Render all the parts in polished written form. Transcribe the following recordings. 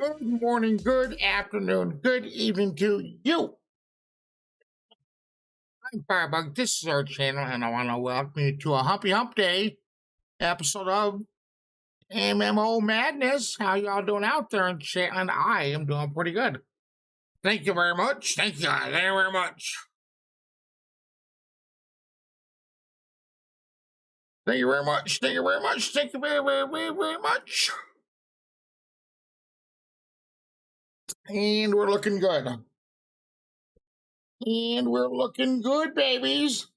Good morning, good afternoon, good evening to you. I'm Firebug. This is our channel, and I want to welcome you to a Humpy Hump Day episode of MMO Madness. How y'all doing out there in chat? And I am doing pretty good. Thank you very much. Thank you very much. Thank you very much. Thank you very much. Thank you very much. And we're looking good. And we're looking good, babies.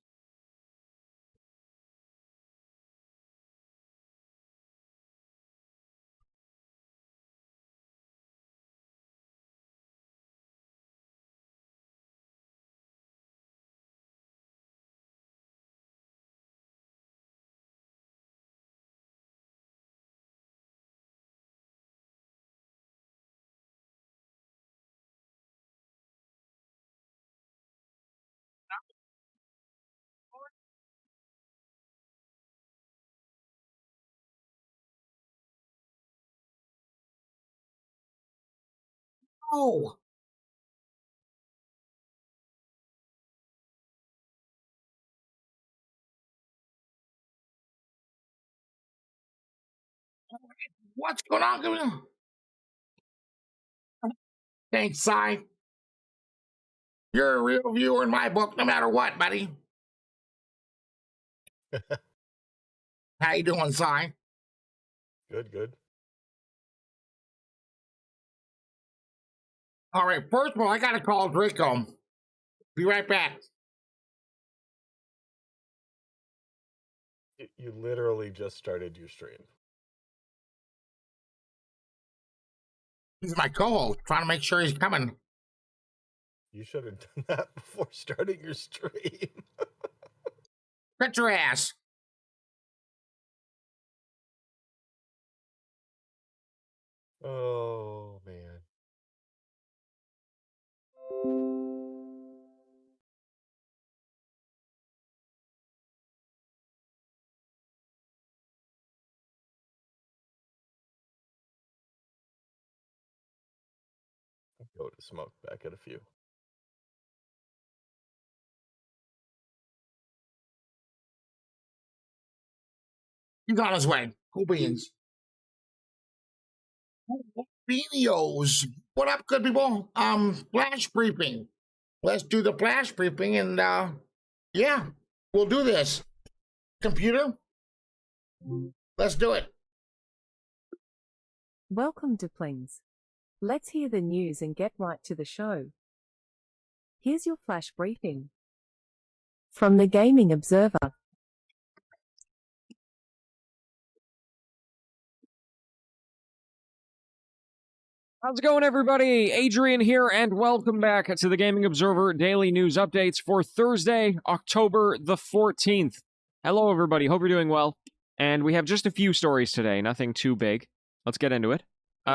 Oh. What's going on? Thanks, Si. You're a real viewer in my book, no matter what, buddy. How you doing, Si? Good. All right, first of all, I gotta call Draco. Be right back. You literally just started your stream. He's my co-host, trying to make sure he's coming. You should have done that before starting your stream. Get your ass. Oh, man. Go to smoke back at a few. He's on his way. Cool beans. Beanios. What up, good people? Flash briefing. Let's do the flash briefing, and yeah, we'll do this. Computer, let's do it. Welcome to Plains. Let's hear the news and get right to the show. Here's your flash briefing. From the Gaming Observer. How's it going, everybody? Adrian here, and welcome back to the Gaming Observer Daily News Updates for Thursday, October the 14th. Hello, everybody. Hope you're doing well. And we have just a few stories today, nothing too big. Let's get into it.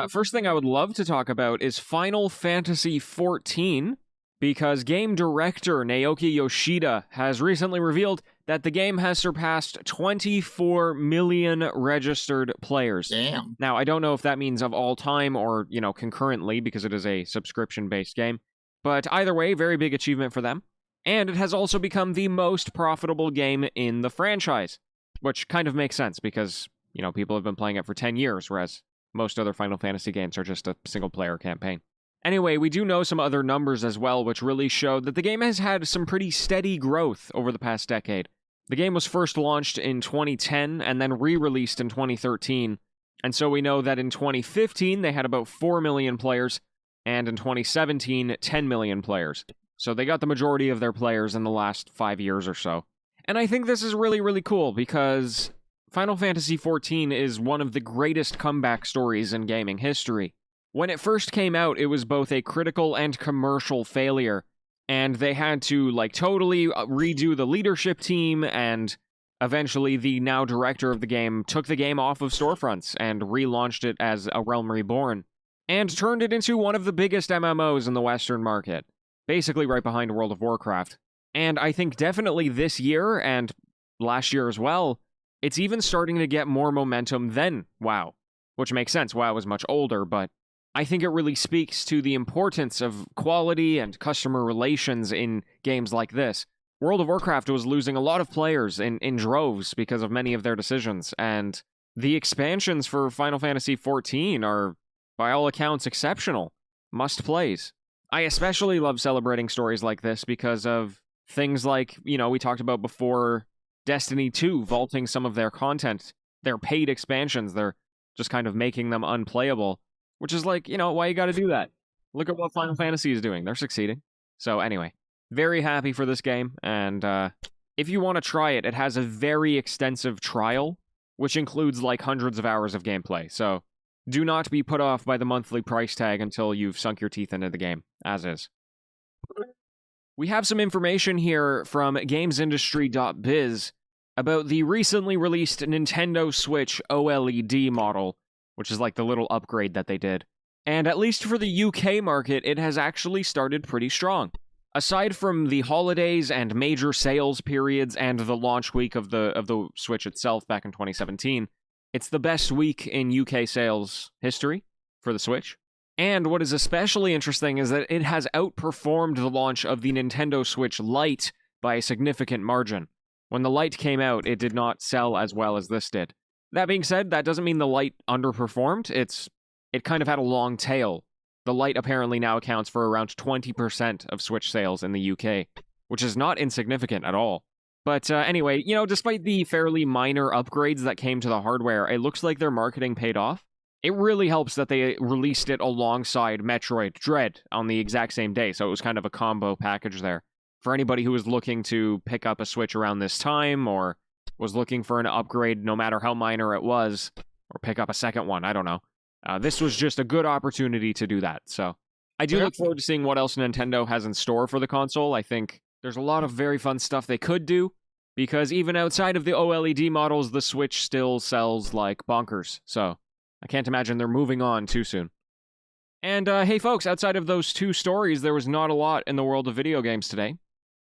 First thing I would love to talk about is Final Fantasy XIV, because game director Naoki Yoshida has recently revealed that the game has surpassed 24 million registered players. Damn. Now, I don't know if that means of all time or, concurrently, because it is a subscription-based game. But either way, very big achievement for them. And it has also become the most profitable game in the franchise, which kind of makes sense because, people have been playing it for 10 years, whereas most other Final Fantasy games are just a single-player campaign. Anyway, we do know some other numbers as well, which really show that the game has had some pretty steady growth over the past decade. The game was first launched in 2010 and then re-released in 2013, and so we know that in 2015 they had about 4 million players, and in 2017, 10 million players. So they got the majority of their players in the last 5 years or so. And I think this is really, really cool, because Final Fantasy XIV is one of the greatest comeback stories in gaming history. When it first came out, it was both a critical and commercial failure, and they had to, totally redo the leadership team, and eventually the now director of the game took the game off of storefronts and relaunched it as A Realm Reborn, and turned it into one of the biggest MMOs in the Western market, basically right behind World of Warcraft. And I think definitely this year, and last year as well, it's even starting to get more momentum than WoW, which makes sense. WoW is much older, but I think it really speaks to the importance of quality and customer relations in games like this. World of Warcraft was losing a lot of players in droves because of many of their decisions, and the expansions for Final Fantasy XIV are, by all accounts, exceptional. Must-plays. I especially love celebrating stories like this because of things like, we talked about before, Destiny 2 vaulting some of their content, their paid expansions, they're just kind of making them unplayable, which is like, why you gotta do that? Look at what Final Fantasy is doing. They're succeeding. So anyway, very happy for this game, and if you want to try it, it has a very extensive trial, which includes like hundreds of hours of gameplay, so do not be put off by the monthly price tag until you've sunk your teeth into the game, as is. We have some information here from gamesindustry.biz about the recently released Nintendo Switch OLED model, which is like the little upgrade that they did. And at least for the UK market, it has actually started pretty strong. Aside from the holidays and major sales periods and the launch week of the Switch itself back in 2017, it's the best week in UK sales history for the Switch. And what is especially interesting is that it has outperformed the launch of the Nintendo Switch Lite by a significant margin. When the Lite came out, it did not sell as well as this did. That being said, that doesn't mean the Lite underperformed. It kind of had a long tail. The Lite apparently now accounts for around 20% of Switch sales in the UK, which is not insignificant at all. But anyway, despite the fairly minor upgrades that came to the hardware, it looks like their marketing paid off. It really helps that they released it alongside Metroid Dread on the exact same day, so it was kind of a combo package there. For anybody who was looking to pick up a Switch around this time, or was looking for an upgrade no matter how minor it was, or pick up a second one, I don't know. This was just a good opportunity to do that, so I do look forward to seeing what else Nintendo has in store for the console. I think there's a lot of very fun stuff they could do, because even outside of the OLED models, the Switch still sells like bonkers, so I can't imagine they're moving on too soon. And hey folks, outside of those two stories, there was not a lot in the world of video games today.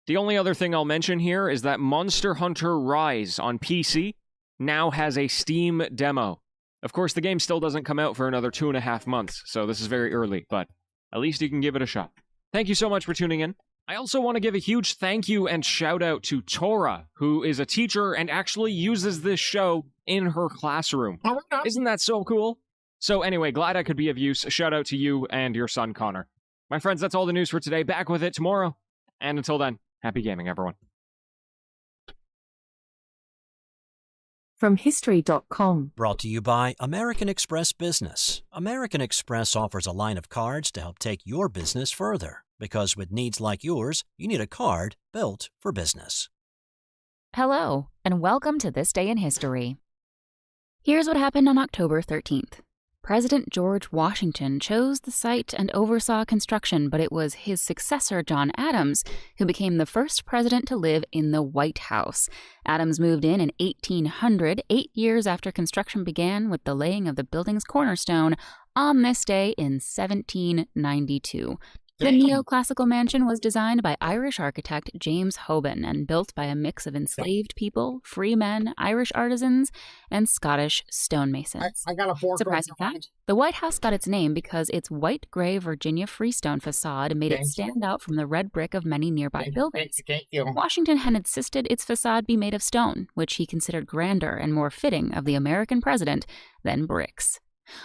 The only other thing I'll mention here is that Monster Hunter Rise on PC now has a Steam demo. Of course, the game still doesn't come out for another 2.5 months, so this is very early, but at least you can give it a shot. Thank you so much for tuning in. I also want to give a huge thank you and shout out to Tora, who is a teacher and actually uses this show in her classroom. Isn't that so cool? So anyway, glad I could be of use. Shout out to you and your son, Connor. My friends, that's all the news for today. Back with it tomorrow. And until then, happy gaming, everyone. From History.com. Brought to you by American Express Business. American Express offers a line of cards to help take your business further. Because with needs like yours, you need a card built for business. Hello, and welcome to This Day in History. Here's what happened on October 13th. President George Washington chose the site and oversaw construction, but it was his successor, John Adams, who became the first president to live in the White House. Adams moved in 1800, 8 years after construction began, with the laying of the building's cornerstone on this day in 1792. The neoclassical mansion was designed by Irish architect James Hoban and built by a mix of enslaved people, free men, Irish artisans, and Scottish stonemasons. I got a fork. Surprising fact, the White House got its name because its white-gray Virginia freestone facade made it stand out from the red brick of many nearby buildings. Thank you. Washington had insisted its facade be made of stone, which he considered grander and more fitting of the American president than bricks.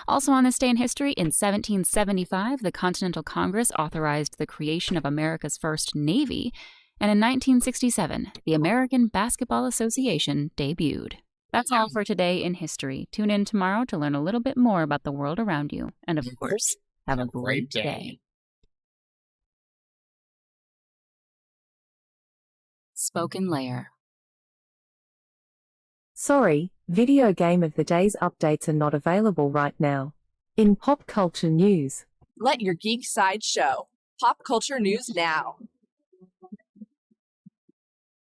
Also on this day in history, in 1775, the Continental Congress authorized the creation of America's first Navy, and in 1967, the American Basketball Association debuted. That's all for today in history. Tune in tomorrow to learn a little bit more about the world around you. And of course, have a great day. Spoken Layer. Sorry, video game of the day's updates are not available right now. In pop culture news. Let your geek side show. Pop culture news now.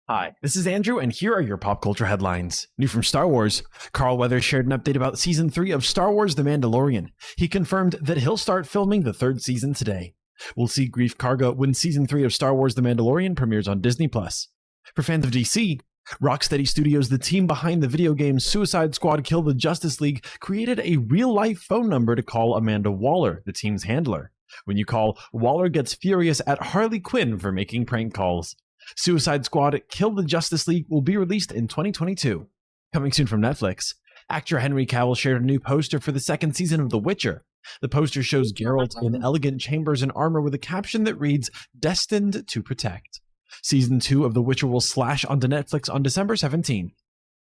Hi, this is Andrew, and here are your pop culture headlines. New from Star Wars, Carl Weathers shared an update about Season 3 of Star Wars The Mandalorian. He confirmed that he'll start filming the 3rd season today. We'll see Grief Karga when Season 3 of Star Wars The Mandalorian premieres on Disney+. For fans of DC, Rocksteady Studios, the team behind the video game Suicide Squad Kill the Justice League, created a real-life phone number to call Amanda Waller, the team's handler. When you call, Waller gets furious at Harley Quinn for making prank calls. Suicide Squad Kill the Justice League will be released in 2022. Coming soon from Netflix, actor Henry Cavill shared a new poster for the second season of The Witcher. The poster shows Geralt in elegant chambers and armor with a caption that reads, "Destined to Protect." Season 2 of The Witcher will slash onto Netflix on December 17th.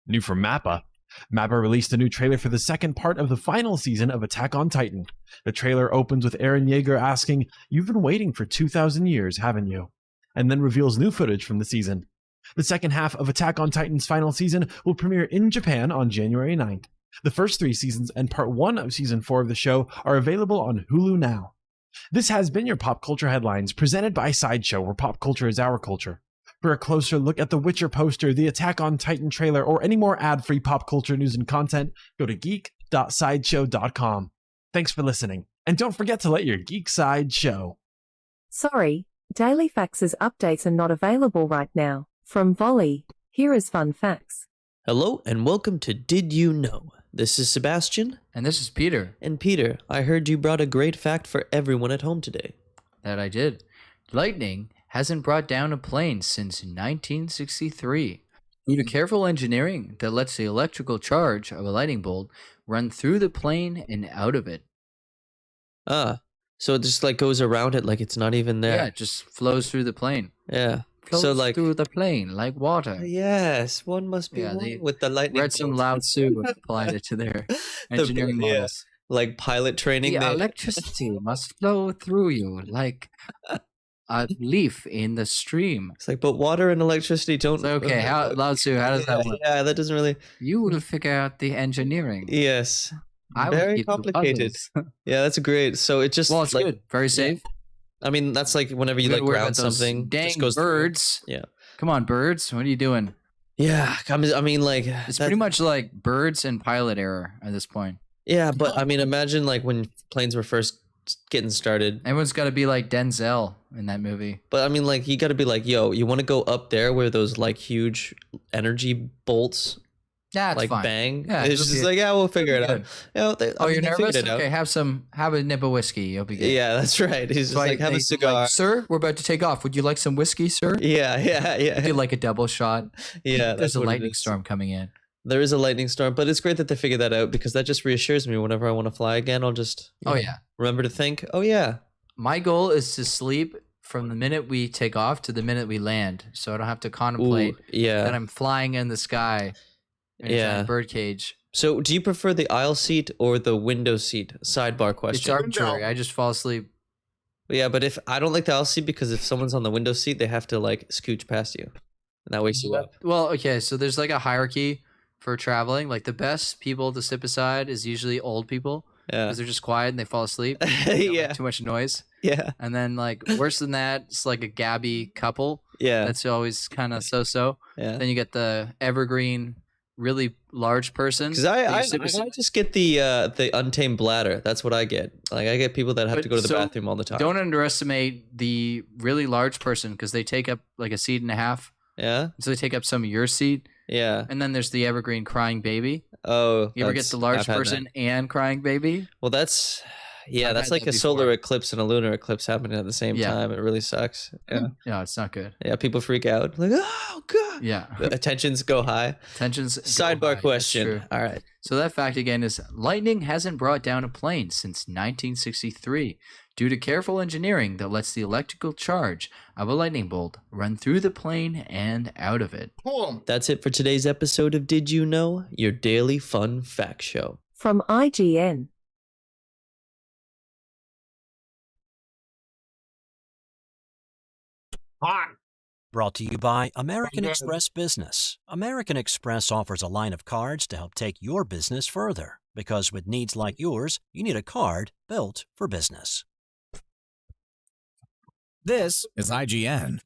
New from Mappa. Mappa released a new trailer for the second part of the final season of Attack on Titan. The trailer opens with Eren Yeager asking, "You've been waiting for 2,000 years, haven't you?" and then reveals new footage from the season. The second half of Attack on Titan's final season will premiere in Japan on January 9th. The first 3 seasons and part 1 of season 4 of the show are available on Hulu now. This has been your Pop Culture Headlines, presented by Sideshow, where pop culture is our culture. For a closer look at the Witcher poster, the Attack on Titan trailer, or any more ad-free pop culture news and content, go to geek.sideshow.com. Thanks for listening, and don't forget to let your geek side show. Sorry, Daily Fax's updates are not available right now. From Volley, here is fun facts. Hello and welcome to Did You Know? This is Sebastian. And this is Peter. And Peter, I heard you brought a great fact for everyone at home today. That I did. Lightning hasn't brought down a plane since 1963. Due to careful engineering that lets the electrical charge of a lightning bolt run through the plane and out of it. So it just like goes around it like it's not even there. Yeah, it just flows through the plane. Yeah. Flows so like through the plane like water. Yes, one must be one with the lightning. Read some Lao Tzu and applied it to their engineering models. Like pilot training. The electricity must flow through you like a leaf in the stream. It's like, but water and electricity don't. Okay, Lao Tzu, how does that work? Yeah, that doesn't really. You will figure out the engineering. Yes. I very complicated. Yeah, that's great. So it just it's like, good, very safe. I mean, that's like whenever you like ground something, dang just goes birds. Through. Yeah, come on, birds. What are you doing? Yeah, I mean, like it's pretty much like birds and pilot error at this point. Yeah, but I mean, imagine like when planes were first getting started. Everyone's got to be like Denzel in that movie. But I mean, like you got to be like, yo, you want to go up there where those like huge energy bolts. Yeah, it's like fine. Bang. Yeah, it's just like, yeah, we'll figure it out. You know, you're nervous? Okay, have a nip of whiskey. You'll be good. Yeah, that's right. He's just like, have a cigar. Like, sir, we're about to take off. Would you like some whiskey, sir? Yeah. Do like a double shot. Yeah, there's a lightning storm coming in. There is a lightning storm, but it's great that they figured that out because that just reassures me whenever I want to fly again. I'll just remember to think, oh yeah. My goal is to sleep from the minute we take off to the minute we land, so I don't have to contemplate that I'm flying in the sky. In a birdcage. So, do you prefer the aisle seat or the window seat? Sidebar question. It's arbitrary. I just fall asleep. Yeah, but if I don't like the aisle seat because if someone's on the window seat, they have to like scooch past you, and that wakes you up. Well, okay, so there's like a hierarchy for traveling. Like the best people to sit beside is usually old people. Yeah, because they're just quiet and they fall asleep. They don't make too much noise. Yeah, and then like worse than that, it's like a gabby couple. Yeah, that's always kind of so. Yeah, then you get the evergreen. Really large person. Because I just get the untamed bladder. That's what I get. Like I get people that have to go to the bathroom all the time. Don't underestimate the really large person because they take up like a seat and a half. Yeah. So they take up some of your seat. Yeah. And then there's the evergreen crying baby. Oh. You ever get the large person and crying baby? Well, that's that's like a solar eclipse and a lunar eclipse happening at the same time. It really sucks. Yeah. Yeah, it's not good. Yeah, people freak out. Like, oh god. Yeah. Tensions go high. Sidebar question. All right. So that fact again is lightning hasn't brought down a plane since 1963 due to careful engineering that lets the electrical charge of a lightning bolt run through the plane and out of it. Cool. That's it for today's episode of Did You Know? Your daily fun fact show. From IGN. Hot. Brought to you by American Express Business. American Express offers a line of cards to help take your business further. Because with needs like yours, you need a card built for business. This is IGN.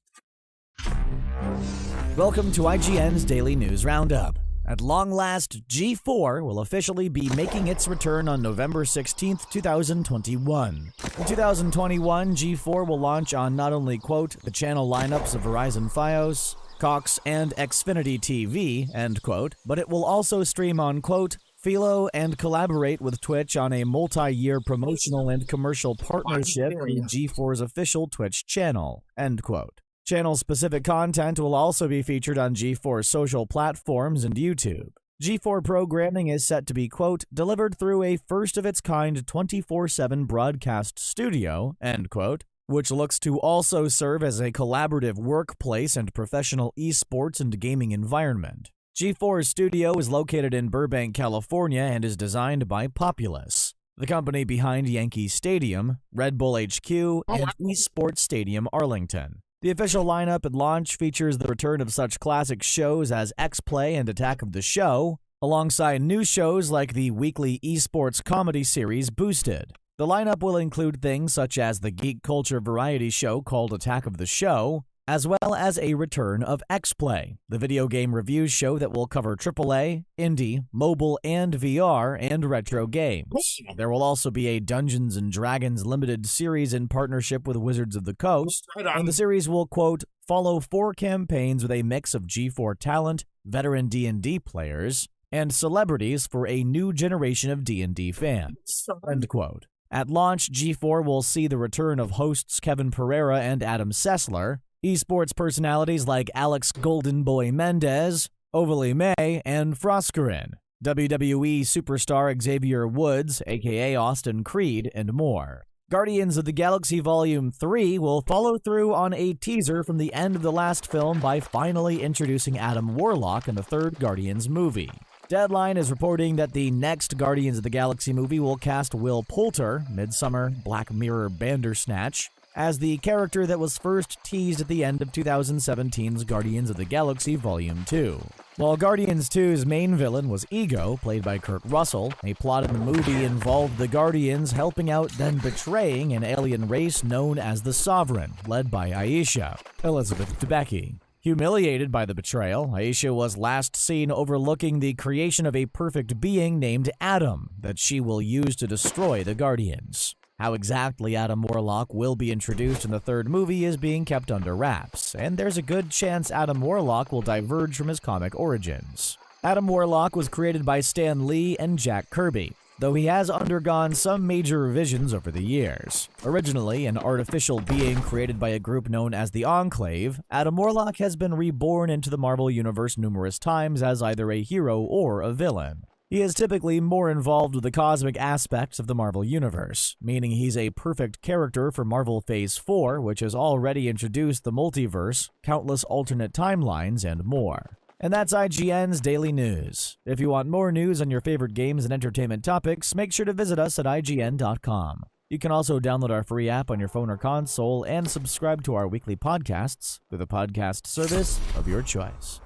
Welcome to IGN's Daily News Roundup. At long last, G4 will officially be making its return on November 16th, 2021. In 2021, G4 will launch on not only, quote, the channel lineups of Verizon Fios, Cox, and Xfinity TV, end quote, but it will also stream on, quote, Philo and collaborate with Twitch on a multi-year promotional and commercial partnership through G4's official Twitch channel, end quote. Channel-specific content will also be featured on G4's social platforms and YouTube. G4 programming is set to be, quote, delivered through a first-of-its-kind 24/7 broadcast studio, end quote, which looks to also serve as a collaborative workplace and professional esports and gaming environment. G4's studio is located in Burbank, California, and is designed by Populous, the company behind Yankee Stadium, Red Bull HQ, and Esports Stadium Arlington. The official lineup at launch features the return of such classic shows as X-Play and Attack of the Show, alongside new shows like the weekly esports comedy series Boosted. The lineup will include things such as the geek culture variety show called Attack of the Show, as well as a return of X-Play, the video game review show that will cover AAA, indie, mobile, and VR, and retro games. There will also be a Dungeons & Dragons limited series in partnership with Wizards of the Coast, and the series will, quote, follow 4 campaigns with a mix of G4 talent, veteran D&D players, and celebrities for a new generation of D&D fans, end quote. At launch, G4 will see the return of hosts Kevin Pereira and Adam Sessler, esports personalities like Alex Golden Boy Mendez, Overly May, and Froskerin, WWE superstar Xavier Woods, aka Austin Creed, and more. Guardians of the Galaxy Volume 3 will follow through on a teaser from the end of the last film by finally introducing Adam Warlock in the third Guardians movie. Deadline is reporting that the next Guardians of the Galaxy movie will cast Will Poulter, Midsummer, Black Mirror Bandersnatch, as the character that was first teased at the end of 2017's Guardians of the Galaxy Volume 2. While Guardians 2's main villain was Ego, played by Kurt Russell, a plot in the movie involved the Guardians helping out then betraying an alien race known as the Sovereign, led by Aisha, Elizabeth Debicki. Humiliated by the betrayal, Aisha was last seen overlooking the creation of a perfect being named Adam that she will use to destroy the Guardians. How exactly Adam Warlock will be introduced in the third movie is being kept under wraps, and there's a good chance Adam Warlock will diverge from his comic origins. Adam Warlock was created by Stan Lee and Jack Kirby, though he has undergone some major revisions over the years. Originally an artificial being created by a group known as the Enclave, Adam Warlock has been reborn into the Marvel Universe numerous times as either a hero or a villain. He is typically more involved with the cosmic aspects of the Marvel Universe, meaning he's a perfect character for Marvel Phase 4, which has already introduced the multiverse, countless alternate timelines, and more. And that's IGN's Daily News. If you want more news on your favorite games and entertainment topics, make sure to visit us at IGN.com. You can also download our free app on your phone or console and subscribe to our weekly podcasts through the podcast service of your choice.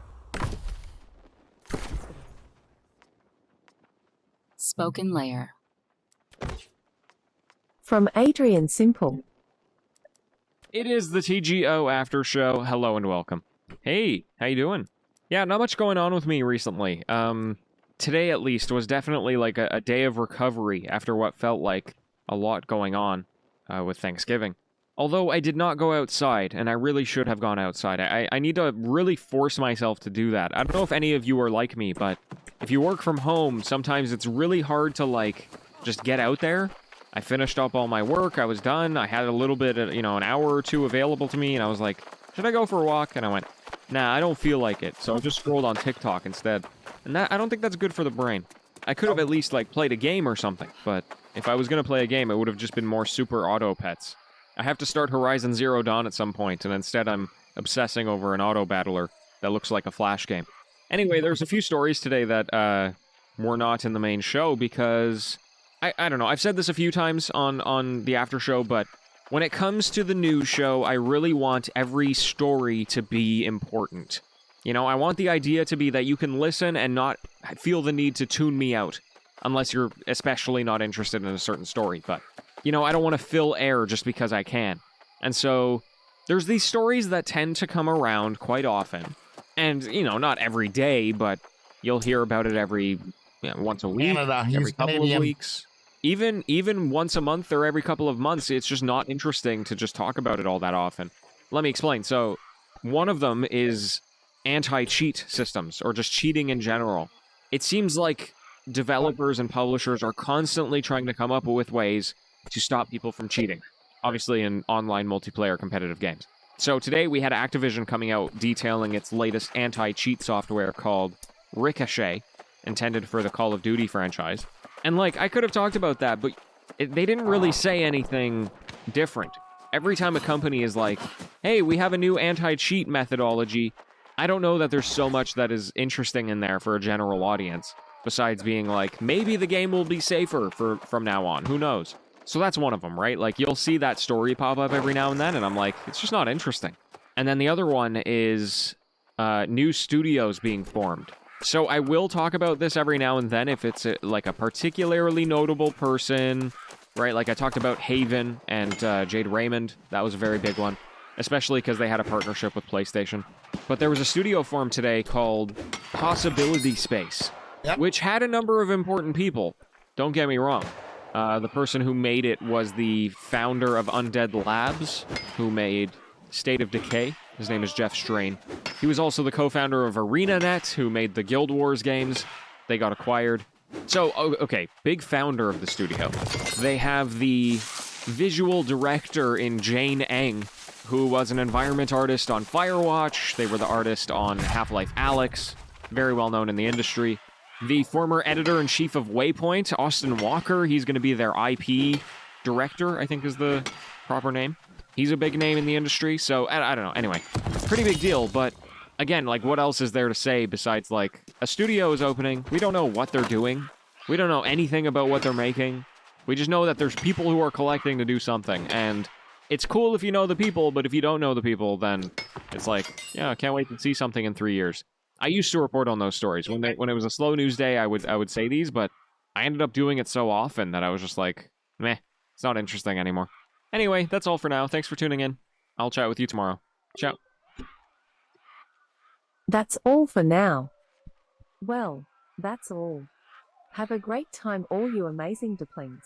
Spoken Layer. From Adrian Simple. It is the TGO After Show. Hello and welcome. Hey, how you doing? Yeah, not much going on with me recently. Today at least was definitely like a day of recovery after what felt like a lot going on with Thanksgiving. Although I did not go outside, and I really should have gone outside. I need to really force myself to do that. I don't know if any of you are like me, but if you work from home, sometimes it's really hard to, like, just get out there. I finished up all my work, I was done, I had a little bit, an hour or two available to me, and I was like, should I go for a walk? And I went, nah, I don't feel like it, so I just scrolled on TikTok instead. And I don't think that's good for the brain. I could have at least, like, played a game or something, but if I was gonna play a game, it would have just been more Super Auto Pets. I have to start Horizon Zero Dawn at some point, and instead I'm obsessing over an auto battler that looks like a Flash game. Anyway, there's a few stories today that were not in the main show because, I don't know, I've said this a few times on the after show, but when it comes to the news show, I really want every story to be important. You know, I want the idea to be that you can listen and not feel the need to tune me out, unless you're especially not interested in a certain story, but, you know, I don't want to fill air just because I can. And so, there's these stories that tend to come around quite often. And, you know, not every day, but you'll hear about it every, once a week, every couple of weeks. Even once a month or every couple of months, it's just not interesting to just talk about it all that often. Let me explain. So, one of them is anti-cheat systems, or just cheating in general. It seems like developers and publishers are constantly trying to come up with ways to stop people from cheating, obviously in online multiplayer competitive games. So today we had Activision coming out detailing its latest anti-cheat software called Ricochet, intended for the Call of Duty franchise. And like, I could have talked about that, but they didn't really say anything different. Every time a company is like, hey, we have a new anti-cheat methodology, I don't know that there's so much that is interesting in there for a general audience, besides being like, maybe the game will be safer from now on, who knows? So that's one of them, right? Like, you'll see that story pop up every now and then, and I'm like, it's just not interesting. And then the other one is new studios being formed. So I will talk about this every now and then if it's like a particularly notable person, right? Like I talked about Haven and Jade Raymond. That was a very big one, especially because they had a partnership with PlayStation. But there was a studio formed today called Possibility Space, which had a number of important people. Don't get me wrong. The person who made it was the founder of Undead Labs, who made State of Decay. His name is Jeff Strain. He was also the co-founder of ArenaNet, who made the Guild Wars games. They got acquired. So, okay, big founder of the studio. They have the visual director in Jane Eng, who was an environment artist on Firewatch. They were the artist on Half-Life Alyx, very well known in the industry. The former editor-in-chief of Waypoint, Austin Walker, he's going to be their IP director, I think is the proper name. He's a big name in the industry, so I don't know. Anyway, pretty big deal, but again, like, what else is there to say besides, like, a studio is opening, we don't know what they're doing, we don't know anything about what they're making, we just know that there's people who are collecting to do something, and it's cool if you know the people, but if you don't know the people, then it's like, yeah, I can't wait to see something in 3 years. I used to report on those stories. When it was a slow news day, I would say these, but I ended up doing it so often that I was just like, meh, it's not interesting anymore. Anyway, that's all for now. Thanks for tuning in. I'll chat with you tomorrow. Ciao. That's all for now. Well, that's all. Have a great time, all you amazing ducklings.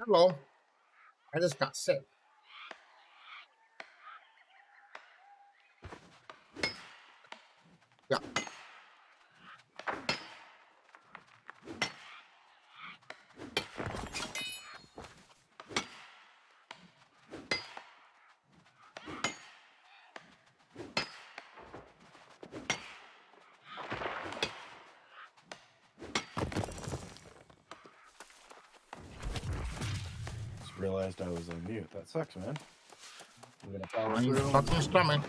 Hello. I just got sick. Yeah. Just realized I was on mute. That sucks, man. I'm gonna follow On your through. fucking stomach.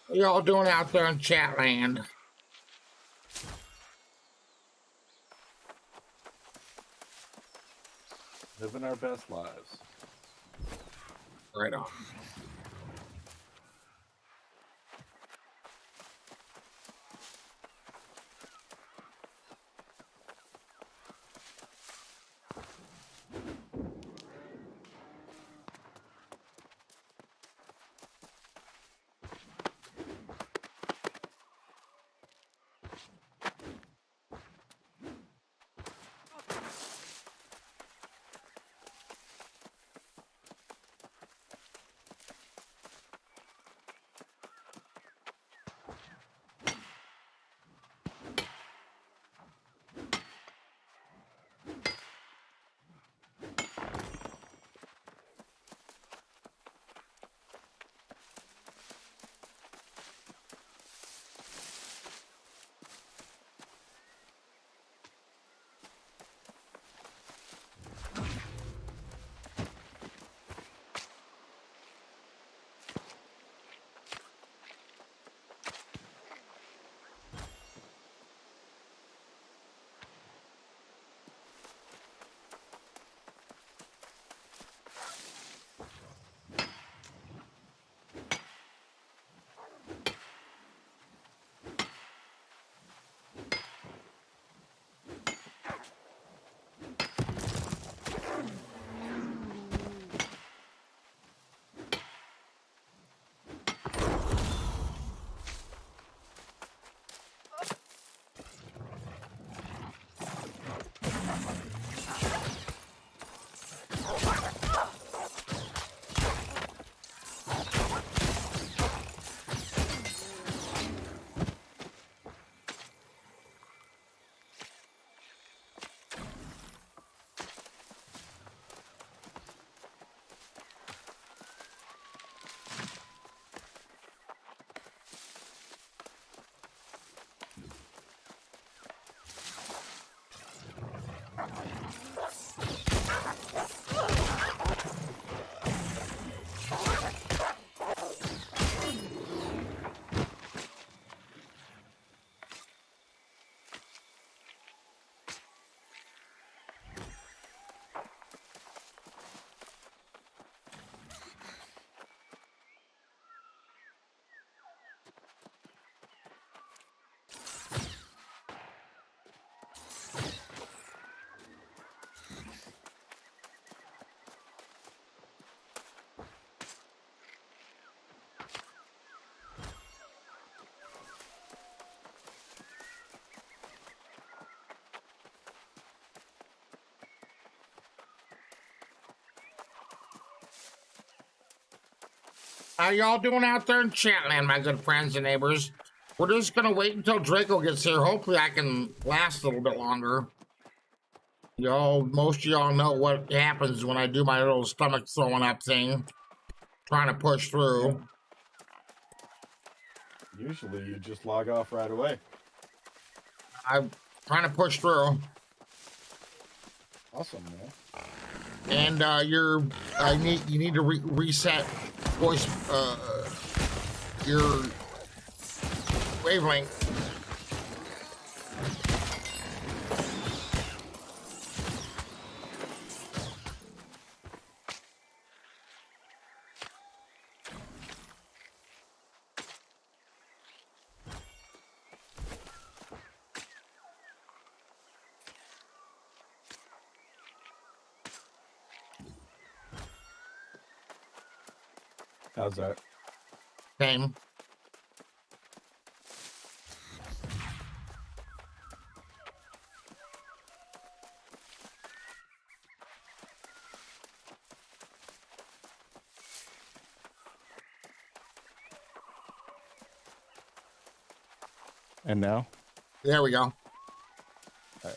What y'all doing out there in chat land? Living our best lives. Right on. How y'all doing out there in Chatland, my good friends and neighbors? We're just gonna wait until Draco gets here. Hopefully I can last a little bit longer. Most of y'all know what happens when I do my little stomach throwing up thing. Trying to push through. Usually you just log off right away. trying to push through. Awesome, man. And you need to reset voice your wavelength. How's that? Same. And now? There we go. All right.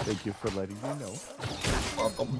Thank you for letting me know. Welcome.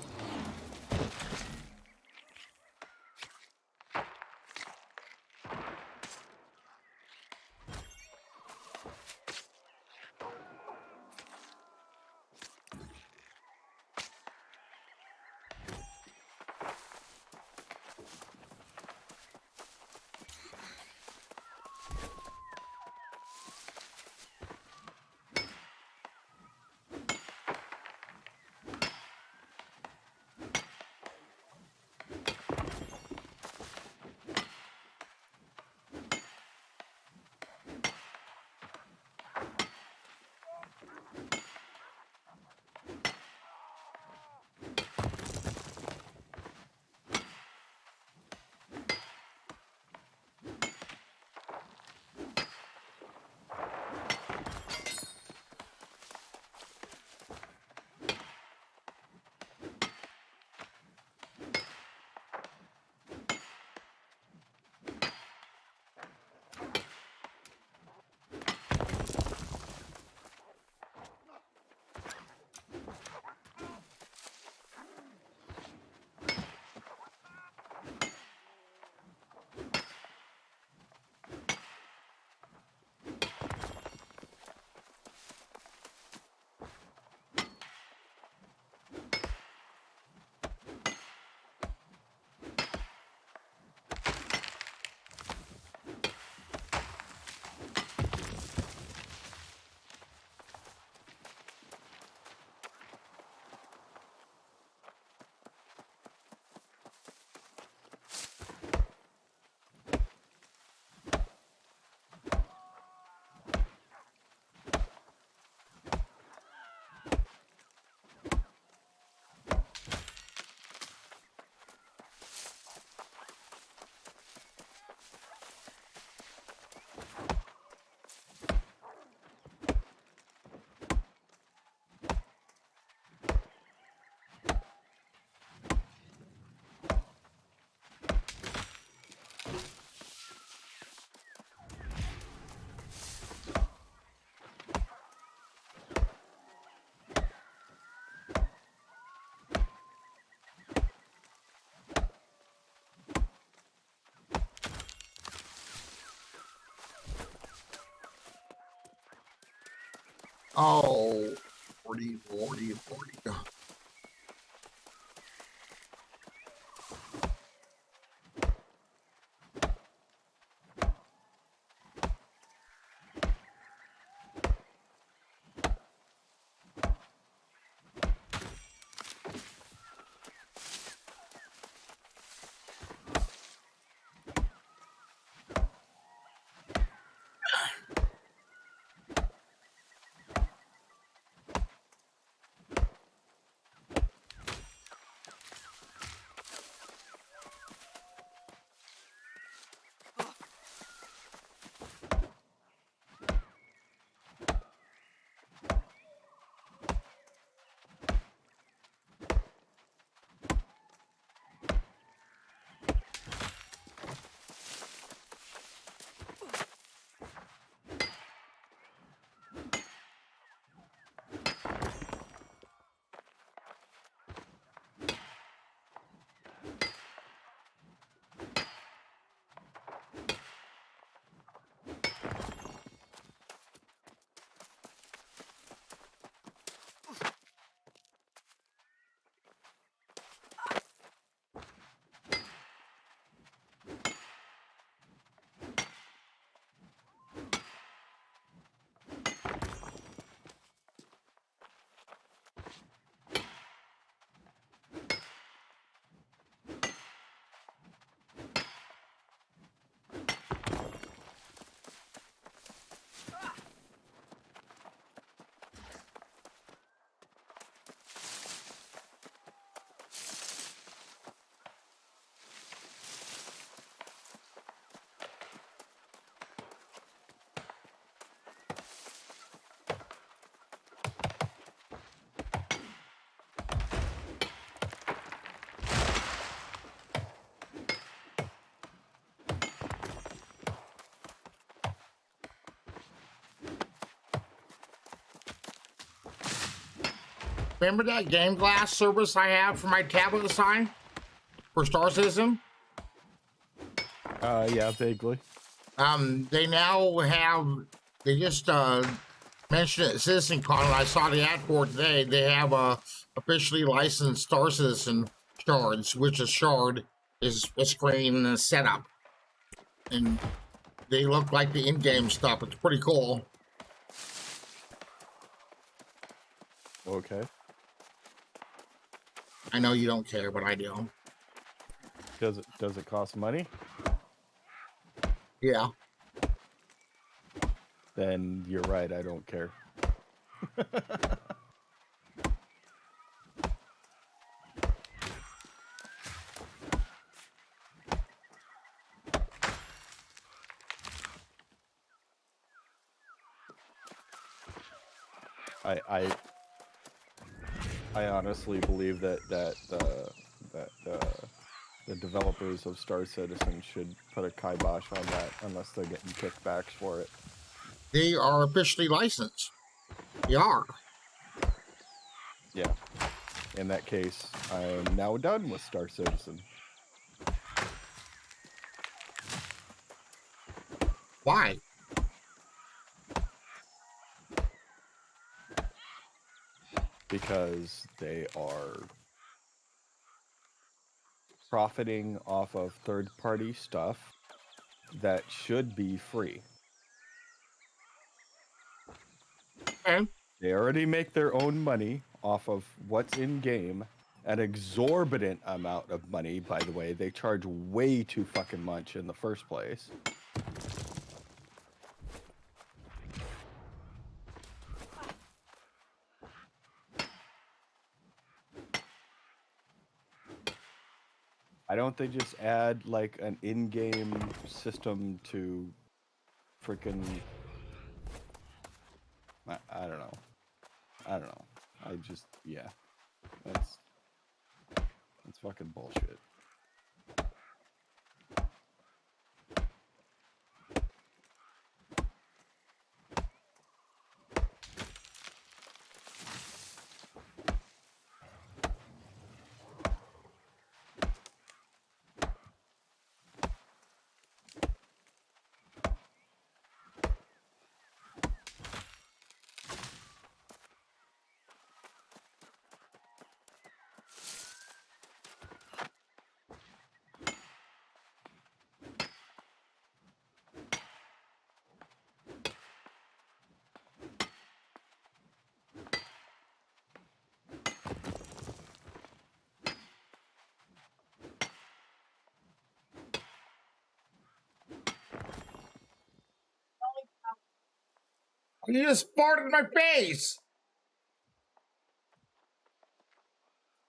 Oh, 40, 40, 40. Remember that Game Glass service I have for my tablet aside for Star Citizen? Yeah, vaguely. They now have. They just mentioned it at CitizenCon, and I saw the ad for it today. They have officially licensed Star Citizen shards, which a shard is a screen and a setup, and they look like the in-game stuff. It's pretty cool. Okay. I know you don't care, but I do. Does it cost money? Yeah. Then you're right, I don't care. I honestly believe that the developers of Star Citizen should put a kibosh on that unless they're getting kickbacks for it. They are officially licensed. They are. Yeah. In that case, I'm now done with Star Citizen. Why? Because they are profiting off of third-party stuff that should be free. Okay. They already make their own money off of what's in-game, an exorbitant amount of money, by the way. They charge way too fucking much in the first place. Why don't they just add like an in-game system to freaking I don't know. I just yeah. That's fucking bullshit. You just farted in my face.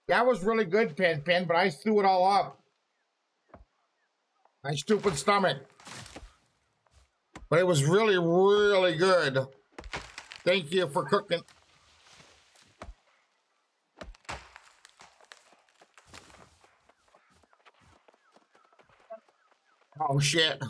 That was really good, Pin, but I threw it all up. My stupid stomach. But it was really, really good. Thank you for cooking. Oh, shit.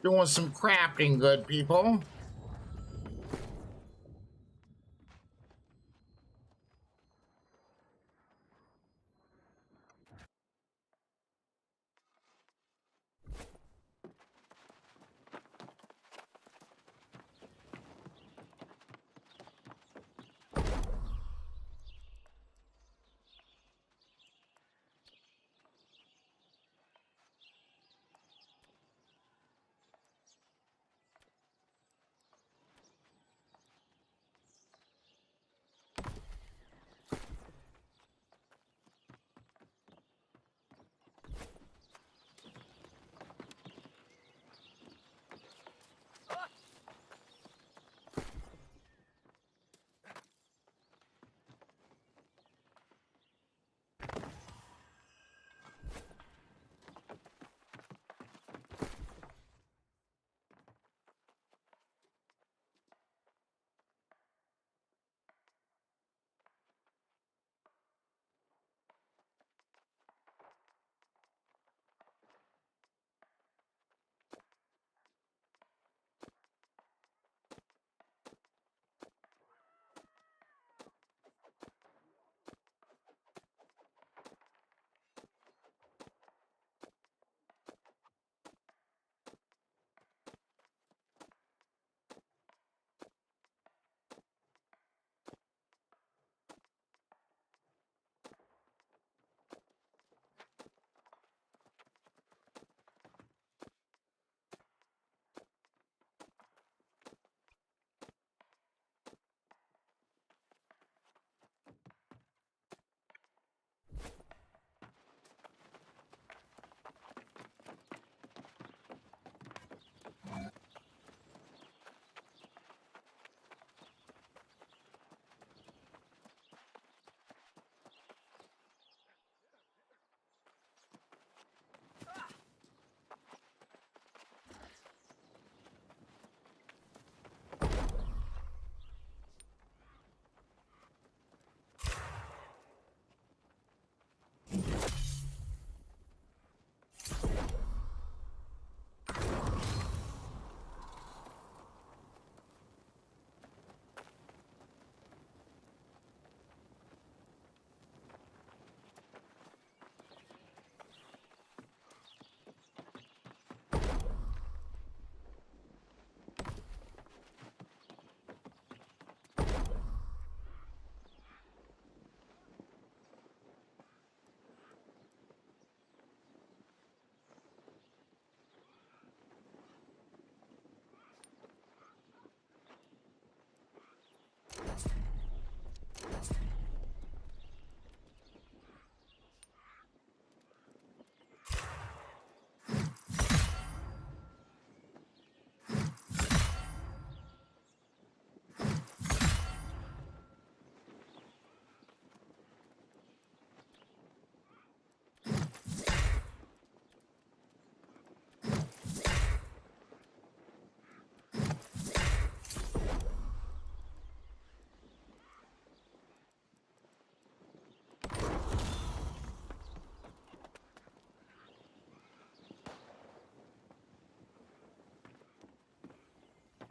Doing some crafting, good people.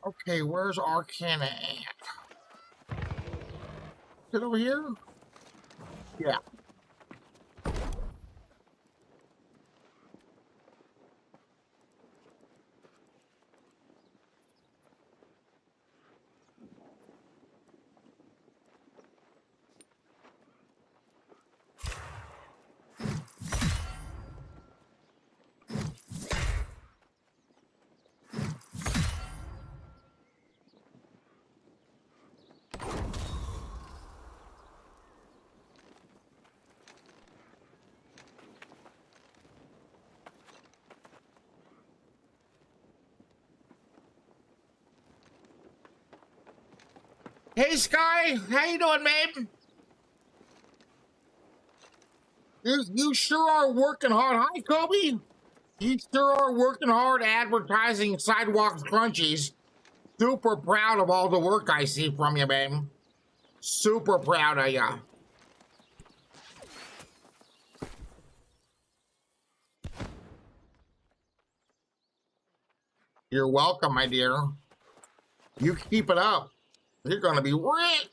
Okay, where's Arcana at? Is it over here? Yeah. Hey, Sky, how you doing, babe? You sure are working hard. Hi, Kobe. You sure are working hard advertising Sidewalks Crunchies. Super proud of all the work I see from you, babe. Super proud of ya. You're welcome, my dear. You keep it up. You're gonna be rich.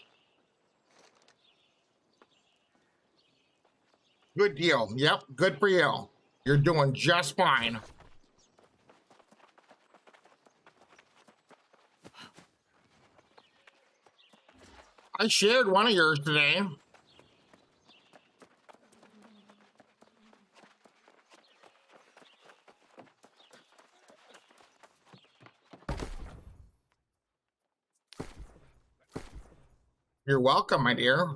Good deal. Yep, good for you. You're doing just fine. I shared one of yours today. You're welcome, my dear.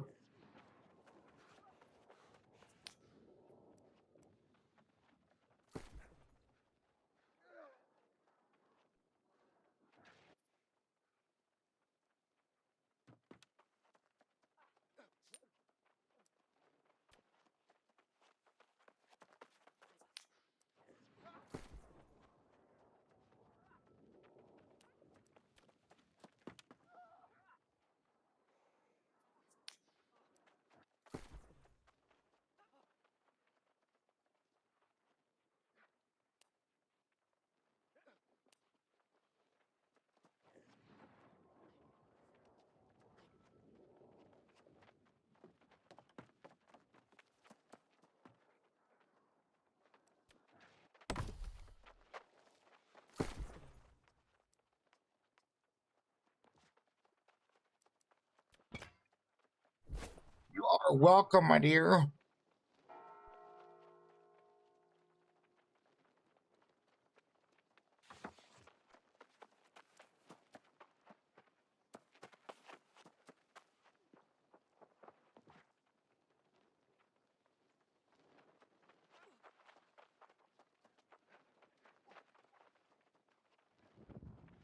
You are welcome, my dear.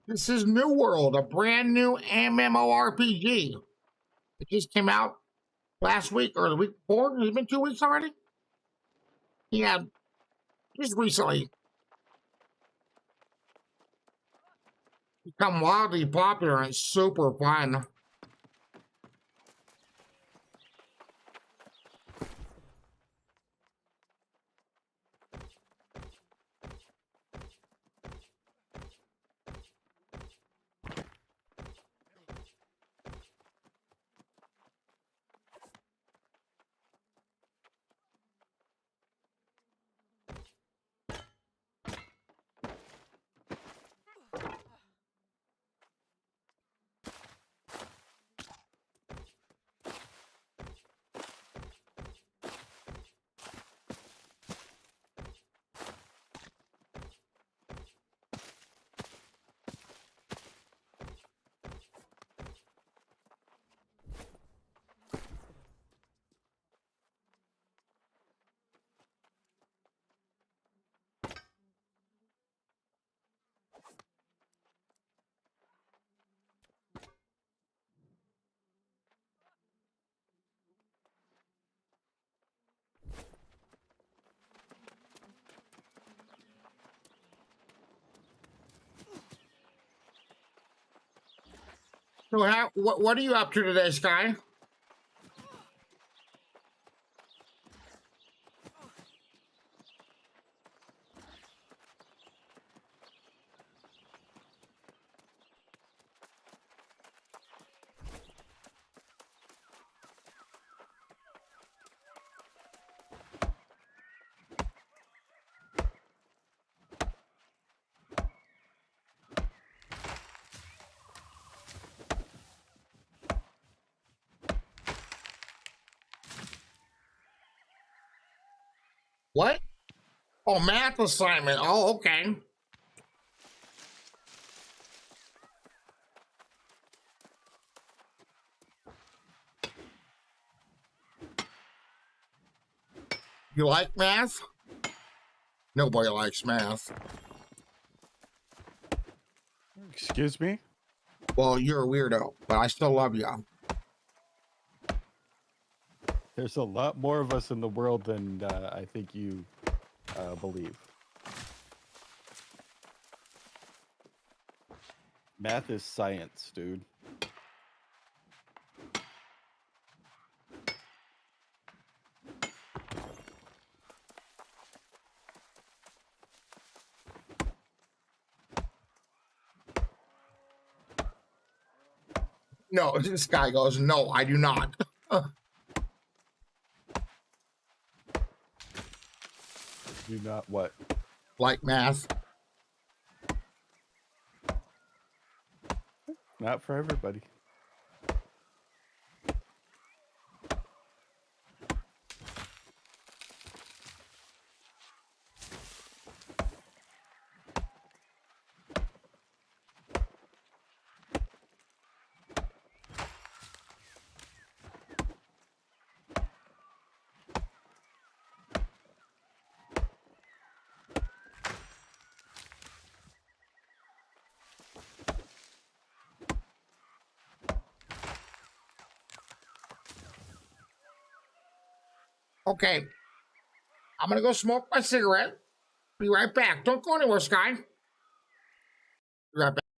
This is New World, a brand new MMORPG. It just came out last week or the week before. Has it been 2 weeks already? Yeah, just recently. Become wildly popular and super fun. So, what are you up to today, Sky? What? Oh, math assignment. Oh, okay. You like math? Nobody likes math. Excuse me? Well, you're a weirdo, but I still love you. There's a lot more of us in the world than I think you believe. Math is science, dude. No, this guy goes, no, I do not. Do not what? Like math. Not for everybody. Okay. I'm gonna go smoke my cigarette. Be right back. Don't go anywhere, Sky. Be right back.